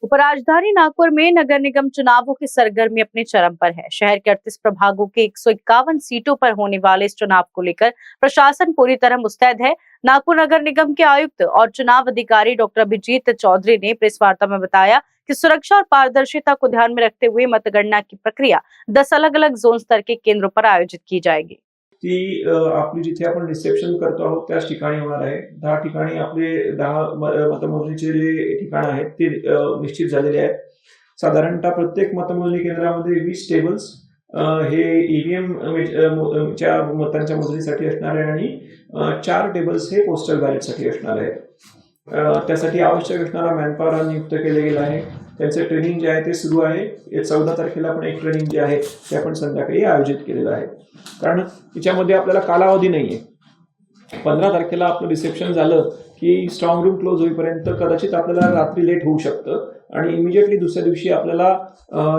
उपराजधानी नागपुर में नगर निगम चुनावों की सरगर्मी अपने चरम पर है। शहर के 38 प्रभागों के 151 सीटों पर होने वाले इस चुनाव को लेकर प्रशासन पूरी तरह मुस्तैद है। नागपुर नगर निगम के आयुक्त और चुनाव अधिकारी डॉक्टर अभिजीत चौधरी ने प्रेस वार्ता में बताया कि सुरक्षा और पारदर्शिता को ध्यान में रखते हुए मतगणना की प्रक्रिया 10 अलग अलग जोन स्तर के केंद्रों पर आयोजित की जाएगी। ती आपली जिथे आपण रिसेप्शन करतो आहोत त्याच ठिकाणी होणार आहे. 10 ठिकाणी आपले 10 मतमोजणीचे जे ठिकाणं आहेत ते निश्चित झालेले आहेत. साधारणतः प्रत्येक मतमोजणी केंद्रामध्ये 20 टेबल्स हे ईव्हीएम च्या मतांच्या मोजणीसाठी असणार आहे आणि 4 टेबल्स हे पोस्टल बॅलेटसाठी असणार आहेत. त्यासाठी आवश्यक असणारा मॅनपॉवर नियुक्त केले गेला आहे. त्यांचे ट्रेनिंग जे आहे ते सुरू आहे. 14 तारखेला पण एक ट्रेनिंग जे आहे ते आपण संध्याकाळी आयोजित केलेलं आहे. कारण त्याच्यामध्ये आपल्याला कालावधी नाहीये. 15 तारखेला आपलं रिसेप्शन झालं की स्ट्रॉंग रूम क्लोज होईपर्यंत कदाचित आपल्याला रात्री लेट होऊ शकतं आणि इमिजिएटली दुसऱ्या दिवशी आपल्याला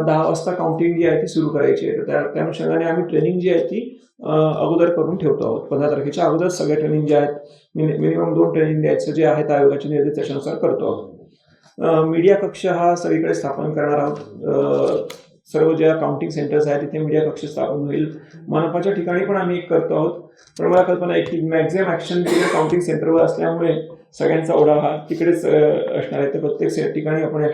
10 वाजता काउंटिंग जी आहे ती सुरू करायची आहे. तर त्या अनुषंगाने आम्ही ट्रेनिंग जी आहे ती अगोदर करून ठेवतो आहोत. 15 तारखेच्या अगोदर सगळ्या ट्रेनिंग जे आहेत मिनिमम 2 ट्रेनिंग द्यायचं जे आहेत आयोगाच्या निर्देशानुसार करतो आहोत. मीडिया कक्ष हा सगळीकडे स्थापन करणार आहोत. सर्व ज्या काउंटिंग सेंटर्स आहेत तिथे मीडिया कक्ष स्थापन होईल. मनपाच्या ठिकाणी पण आम्ही एक करतो आहोत. पण मला कल्पना आहे की मॅक्झिमम ॲक्शन काउंटिंग सेंटरवर असल्यामुळे सगळ्यांचा ओढा हा तिकडेच असणार आहे. तर प्रत्येक ठिकाणी आपण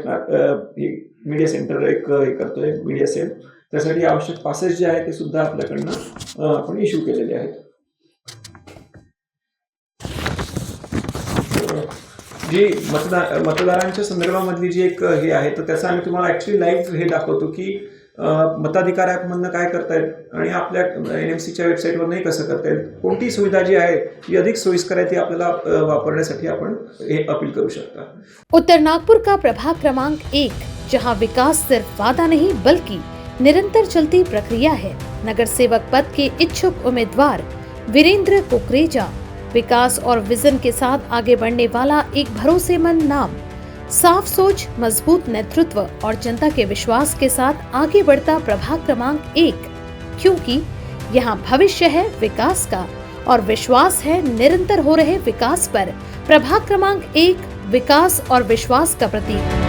मीडिया सेंटर एक हे करतोय मीडिया सेल. त्यासाठी आवश्यक पासेस जे आहेत ते सुद्धा आपल्याकडनं आपण इश्यू केलेले आहेत. जी मतदारांच्या संदर्भामधली जी एक हे आहे तर त्याचं आम्ही तुम्हाला ॲक्च्युली लाईव्ह हे दाखवतो की मताधिकार ॲपमधनं काय करतायत आणि आपल्या NMCच्या वेबसाईटवरनंही कसं करतायत. कोणती सुविधा जी आहे ती अधिक सोयीस्कर आहे ती आपल्याला वापरण्यासाठी आपण हे अपील करू शकता. उत्तर नागपुर का प्रभाग क्रमांक 1, जहां विकास सिर्फ वादा नहीं बल्कि निरंतर चलती प्रक्रिया है। नगर सेवक पद के इच्छुक उम्मीदवार वीरेंद्र कुकरेजा विकास और विजन के साथ आगे बढ़ने वाला एक भरोसेमंद नाम, साफ सोच, मजबूत नेतृत्व और जनता के विश्वास के साथ आगे बढ़ता प्रभाग क्रमांक 1, क्योंकि यहाँ भविष्य है विकास का और विश्वास है निरंतर हो रहे विकास पर। प्रभाग क्रमांक 1 विकास और विश्वास का प्रतीक।